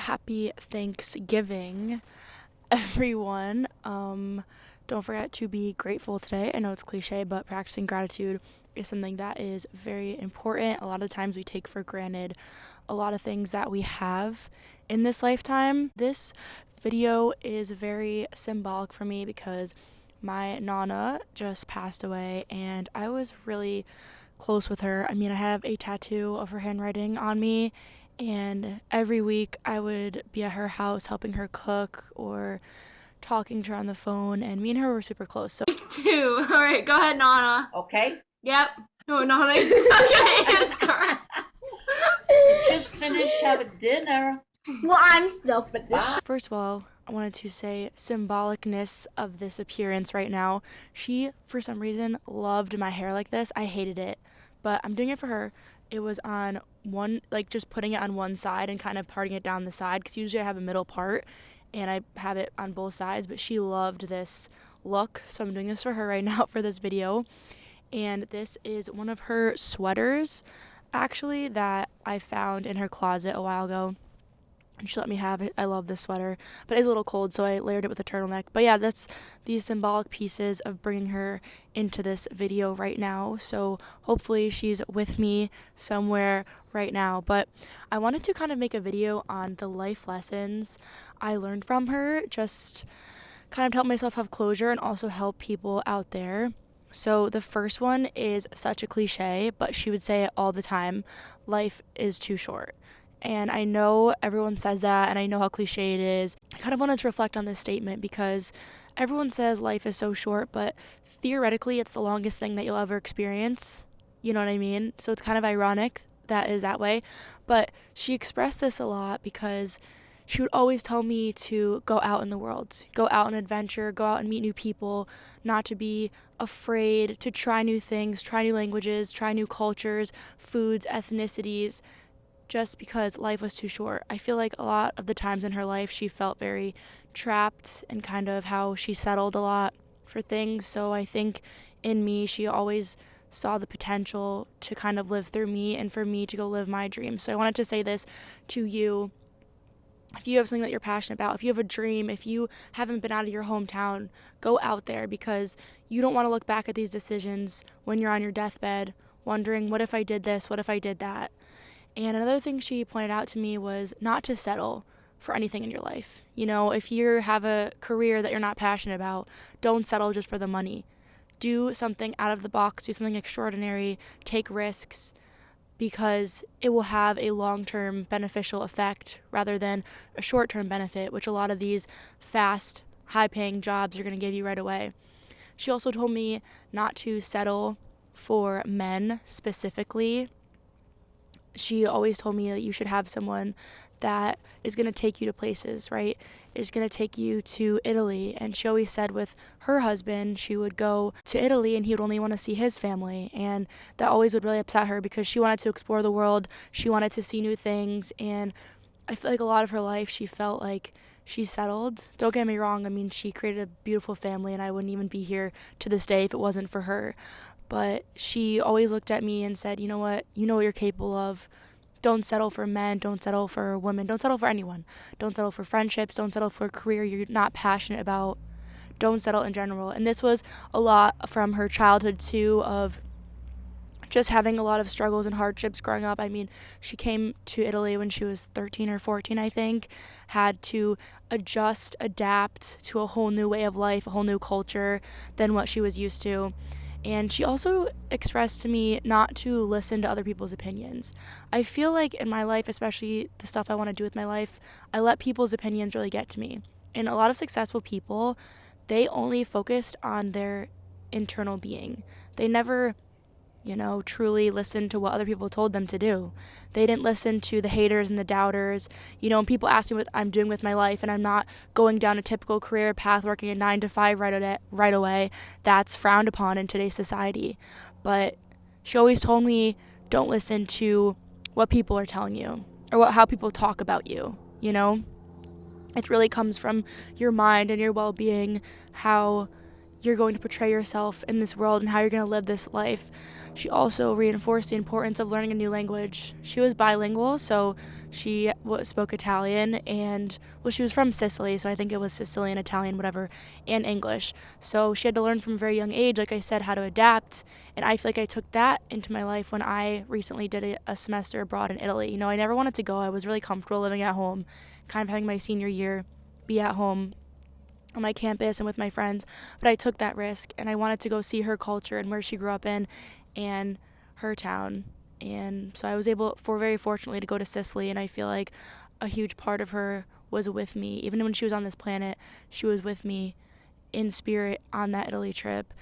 Happy Thanksgiving, everyone. Don't forget to be grateful today. I know it's cliche, but practicing gratitude is something that is very important. A lot of times we take for granted a lot of things that we have in this lifetime. This video is very symbolic for me because my Nonna just passed away and I was really close with her. I mean, I have a tattoo of her handwriting on me, and every week I would be at her house helping her cook or talking to her on the phone, and me and her were super close. So Two. All right, go ahead, Nonna. Okay. Yep. No, Nonna, it's not gonna answer. Just finished having dinner. Well, I'm still finished. first of all, I wanted to say symbolicness of this appearance right now. She, for some reason, loved my hair like this. I hated it, but I'm doing it for her. It was on one, like just putting it on one side and kind of parting it down the side, because usually I have a middle part and I have it on both sides, but she loved this look, so I'm doing this for her right now for this video. And this is one of her sweaters, actually, that I found in her closet a while ago, and she let me have it. I love this sweater, but it's a little cold, so I layered it with a turtleneck. But yeah, that's these symbolic pieces of bringing her into this video right now. So hopefully she's with me somewhere right now. But I wanted to kind of make a video on the life lessons I learned from her, just kind of to help myself have closure and also help people out there. So the first one is such a cliche, but she would say it all the time: life is too short. And I know everyone says that, and I know how cliche it is. I kind of wanted to reflect on this statement because everyone says life is so short, but theoretically it's the longest thing that you'll ever experience. You know what I mean? So it's kind of ironic that is that way. But she expressed this a lot because she would always tell me to go out in the world, go out on adventure, go out and meet new people, not to be afraid, to try new things, try new languages, try new cultures, foods, ethnicities, just because life was too short. I feel like a lot of the times in her life she felt very trapped and kind of how she settled a lot for things. So I think in me she always saw the potential to kind of live through me and for me to go live my dreams. So I wanted to say this to you. If you have something that you're passionate about, if you have a dream, if you haven't been out of your hometown, go out there, because you don't want to look back at these decisions when you're on your deathbed wondering, what if I did this? What if I did that? And another thing she pointed out to me was not to settle for anything in your life. You know, if you have a career that you're not passionate about, don't settle just for the money. Do something out of the box, do something extraordinary, take risks, because it will have a long-term beneficial effect rather than a short-term benefit, which a lot of these fast, high-paying jobs are going to give you right away. She also told me not to settle for men specifically. She always told me that you should have someone that is going to take you to places, right? Is going to take you to Italy. And she always said with her husband, she would go to Italy and he would only want to see his family. And that always would really upset her because she wanted to explore the world. She wanted to see new things. And I feel like a lot of her life, she felt like she settled. Don't get me wrong. I mean, she created a beautiful family, and I wouldn't even be here to this day if it wasn't for her. But she always looked at me and said, you know what you're capable of. Don't settle for men, don't settle for women, don't settle for anyone. Don't settle for friendships, don't settle for a career you're not passionate about. Don't settle in general. And this was a lot from her childhood too, of just having a lot of struggles and hardships growing up. I mean, she came to Italy when she was 13 or 14, I think, had to adjust, adapt to a whole new way of life, a whole new culture than what she was used to. And she also expressed to me not to listen to other people's opinions. I feel like in my life, especially the stuff I want to do with my life, I let people's opinions really get to me. And a lot of successful people, they only focused on their internal being. They never, truly listened to what other people told them to do. They didn't listen to the haters and the doubters. When people ask me what I'm doing with my life and I'm not going down a typical career path, working a 9 to 5 right away, that's frowned upon in today's society. But she always told me, don't listen to what people are telling you or how people talk about you, It really comes from your mind and your well-being, how you're going to portray yourself in this world and how you're going to live this life. She also reinforced the importance of learning a new language. She was bilingual, so she spoke Italian, and well, she was from Sicily, so I think it was Sicilian, Italian, whatever, and English. So she had to learn from a very young age, like I said, how to adapt, and I feel like I took that into my life when I recently did a semester abroad in Italy. You know, I never wanted to go. I was really comfortable living at home, kind of having my senior year be at home on my campus and with my friends, but I took that risk and I wanted to go see her culture and where she grew up in and her town. And so I was very fortunately to go to Sicily, and I feel like a huge part of her was with me. Even when she was on this planet, she was with me in spirit on that Italy trip.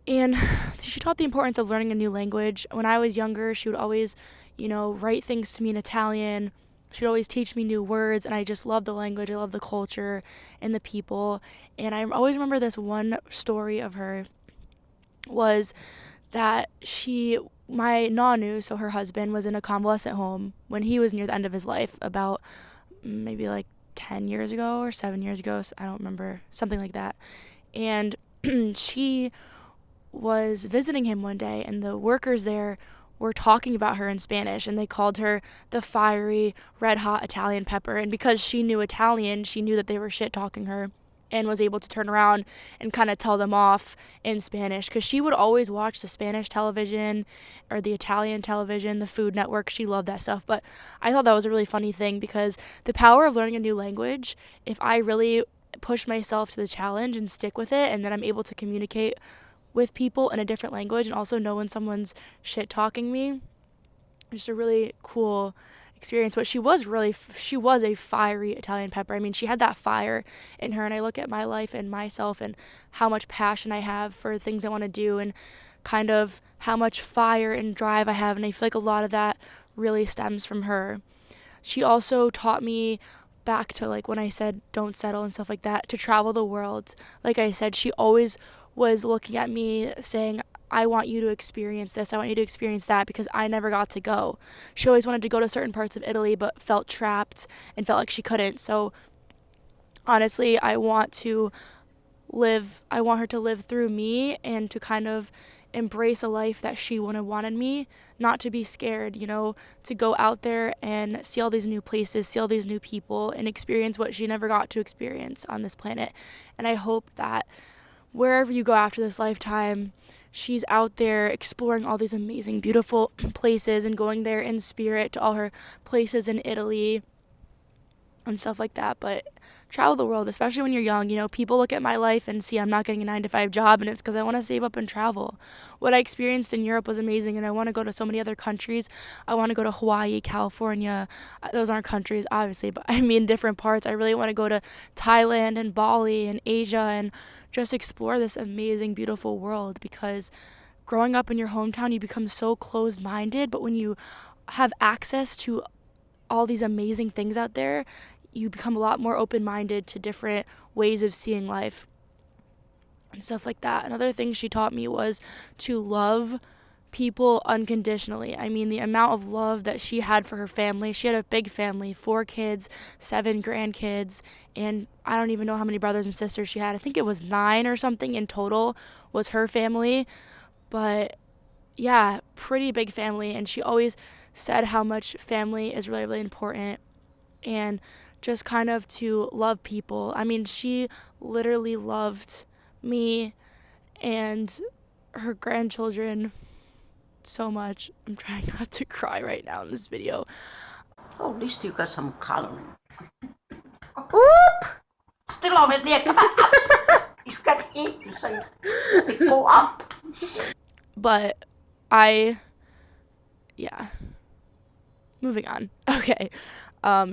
And she taught the importance of learning a new language. When I was younger, she would always, write things to me in Italian. She'd always teach me new words, and I just love the language. I love the culture and the people. And I always remember this one story of her was that my Nonna, so her husband, was in a convalescent home when he was near the end of his life, about maybe like 10 years ago or 7 years ago. I don't remember, something like that. And she was visiting him one day, and the workers there were talking about her in Spanish, and they called her the fiery, red-hot Italian pepper. And because she knew Italian, she knew that they were shit-talking her and was able to turn around and kind of tell them off in Spanish, because she would always watch the Spanish television or the Italian television, the Food Network. She loved that stuff. But I thought that was a really funny thing, because the power of learning a new language, if I really push myself to the challenge and stick with it, and then I'm able to communicate with people in a different language and also know when someone's shit talking me, just a really cool experience. But she was a fiery Italian pepper. I mean, she had that fire in her, and I look at my life and myself and how much passion I have for things I want to do and kind of how much fire and drive I have, and I feel like a lot of that really stems from her. She also taught me, back to like when I said don't settle and stuff like that, to travel the world. Like I said, she always was looking at me saying, I want you to experience this, I want you to experience that, because I never got to go. She always wanted to go to certain parts of Italy but felt trapped and felt like she couldn't. So honestly, I want her to live through me and to kind of embrace a life that she wanted me, not to be scared, to go out there and see all these new places, see all these new people, and experience what she never got to experience on this planet. And I hope that wherever you go after this lifetime, she's out there exploring all these amazing, beautiful places and going there in spirit to all her places in Italy and stuff like that. But travel the world, especially when you're young. People look at my life and see I'm not getting a 9-to-5 job, and it's because I want to save up and travel. What I experienced in Europe was amazing, and I want to go to so many other countries. I want to go to Hawaii, California. Those aren't countries, obviously, but I mean different parts. I really want to go to Thailand and Bali and Asia and just explore this amazing, beautiful world, because growing up in your hometown, you become so closed-minded, but when you have access to all these amazing things out there, you become a lot more open-minded to different ways of seeing life and stuff like that. Another thing she taught me was to love people unconditionally. I mean, the amount of love that she had for her family. She had a big family, 4 kids, 7 grandkids, and I don't even know how many brothers and sisters she had. I think it was 9 or something in total was her family. But yeah, pretty big family, and she always said how much family is really, really important, and just kind of to love people. I mean, she literally loved me and her grandchildren so much. I'm trying not to cry right now in this video. Oh, at least you got some coloring. Oop! Still over there, come on up. You gotta eat so they go up. But moving on. Okay.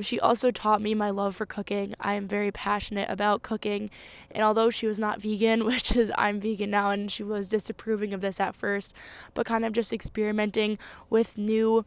She also taught me my love for cooking. I am very passionate about cooking, and although she was not vegan, which is I'm vegan now, and she was disapproving of this at first, but kind of just experimenting with new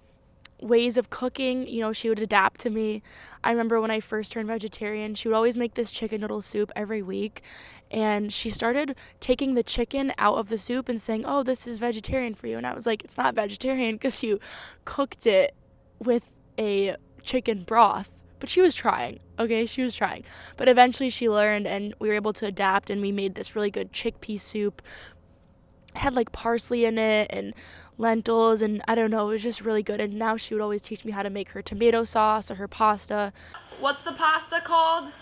ways of cooking, she would adapt to me. I remember when I first turned vegetarian, she would always make this chicken noodle soup every week, and she started taking the chicken out of the soup and saying, oh, this is vegetarian for you. And I was like, it's not vegetarian because you cooked it with a chicken broth. But she was trying, okay? She was trying. But eventually she learned, and we were able to adapt, and we made this really good chickpea soup. It had like parsley in it and lentils, and I don't know, it was just really good. And now she would always teach me how to make her tomato sauce or her pasta. What's the pasta called?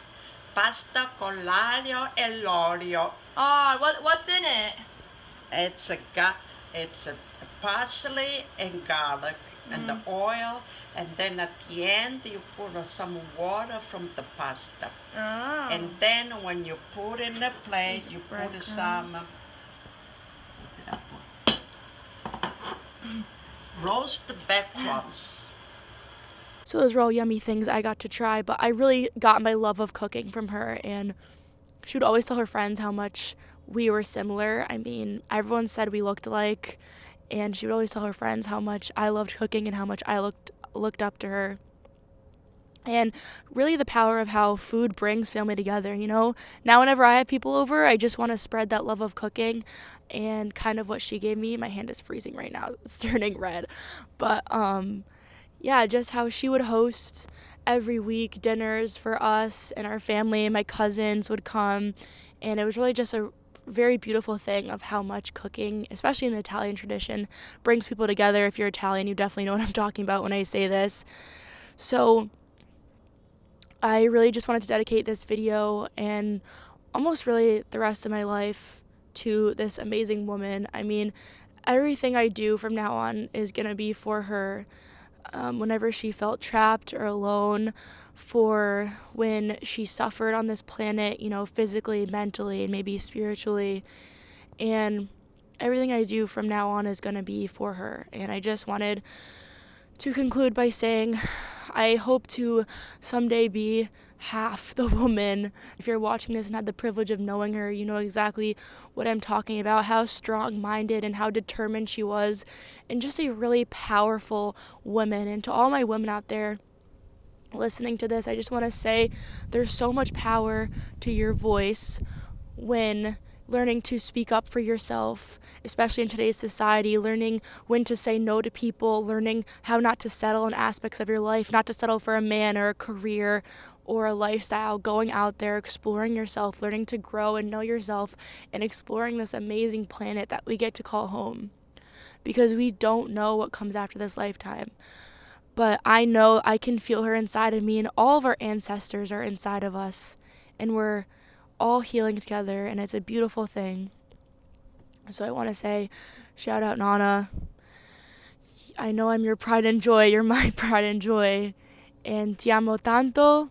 Pasta con l'aglio e l'olio. Oh, what's in it? It's a parsley and garlic and the oil, and then at the end you put some water from the pasta. Oh. And then when you put in the plate, you put some. What did I put? Roast breadcrumbs. So those were all yummy things I got to try, but I really got my love of cooking from her, and she would always tell her friends how much we were similar. I mean, everyone said we looked alike, and she would always tell her friends how much I loved cooking and how much I looked up to her. And really the power of how food brings family together, you know? Now whenever I have people over, I just want to spread that love of cooking, and kind of what she gave me. My hand is freezing right now. It's turning red. But yeah, just how she would host every week dinners for us and our family, and my cousins would come, and it was really just a very beautiful thing of how much cooking, especially in the Italian tradition, brings people together. If you're Italian, you definitely know what I'm talking about when I say this. So I really just wanted to dedicate this video and almost really the rest of my life to this amazing woman. I mean, everything I do from now on is going to be for her. Whenever she felt trapped or alone, for when she suffered on this planet, you know, physically, mentally, and maybe spiritually. And everything I do from now on is going to be for her. And I just wanted to conclude by saying I hope to someday be half the woman. If you're watching this and had the privilege of knowing her, you know exactly what I'm talking about, how strong-minded and how determined she was, and just a really powerful woman. And to all my women out there listening to this, I just want to say there's so much power to your voice when learning to speak up for yourself, especially in today's society, learning when to say no to people, learning how not to settle in aspects of your life, not to settle for a man or a career or a lifestyle, going out there, exploring yourself, learning to grow and know yourself, and exploring this amazing planet that we get to call home. Because we don't know what comes after this lifetime. But I know I can feel her inside of me, and all of our ancestors are inside of us, and we're all healing together, and it's a beautiful thing. So I want to say, shout out Nonna. I know I'm your pride and joy. You're my pride and joy. And ti amo tanto.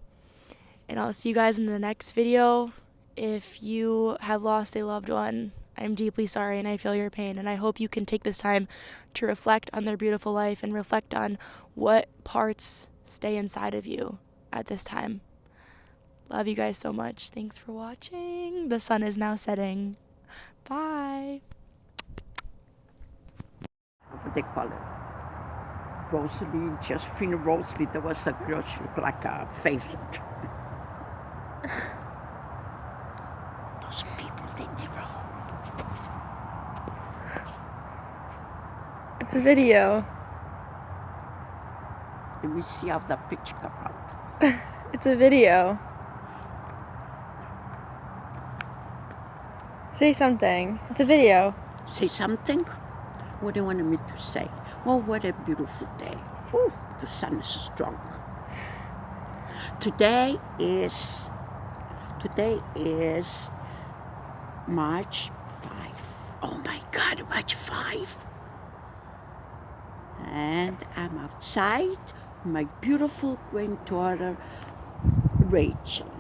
And I'll see you guys in the next video. If you have lost a loved one, I'm deeply sorry, and I feel your pain. And I hope you can take this time to reflect on their beautiful life and reflect on what parts stay inside of you at this time. Love you guys so much. Thanks for watching. The sun is now setting. Bye. What they call it? Rosalie, Josephine Rosalie. There was a girl, she looked like a face. Those people, they never hold. It's a video. Let me see how that picture come out. It's a video. Say something. It's a video. Say something? What do you want me to say? Oh, what a beautiful day. Oh, the sun is strong. Today is March 5. Oh my God, March 5. And I'm outside with my beautiful granddaughter, Rachel.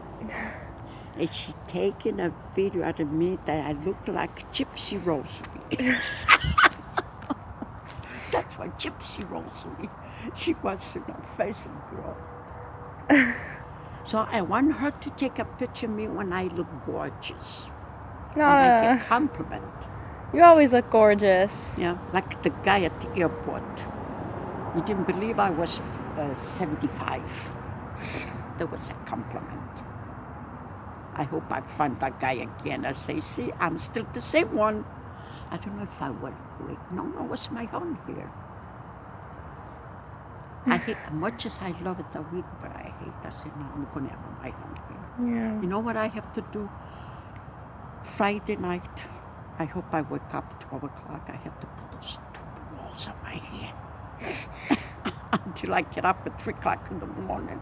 And she's taking a video out of me that I look like Gypsy Rosalie. That's why Gypsy Rosalie. She was an old-fashioned girl. So I want her to take a picture of me when I look gorgeous. When I Nonna, get compliment. you always look gorgeous. Yeah, like the guy at the airport. He didn't believe I was 75. That was a compliment. I hope I find that guy again. I say, see, I'm still the same one. I don't know if I wear a wig. No, what's my own hair? I hate, much as I love it, the wig, but I hate that. said, no, I'm going to have my hungry. Yeah. You know what I have to do? Friday night, I hope I wake up 12 o'clock. I have to put those stupid balls on my hair until I get up at 3 o'clock in the morning.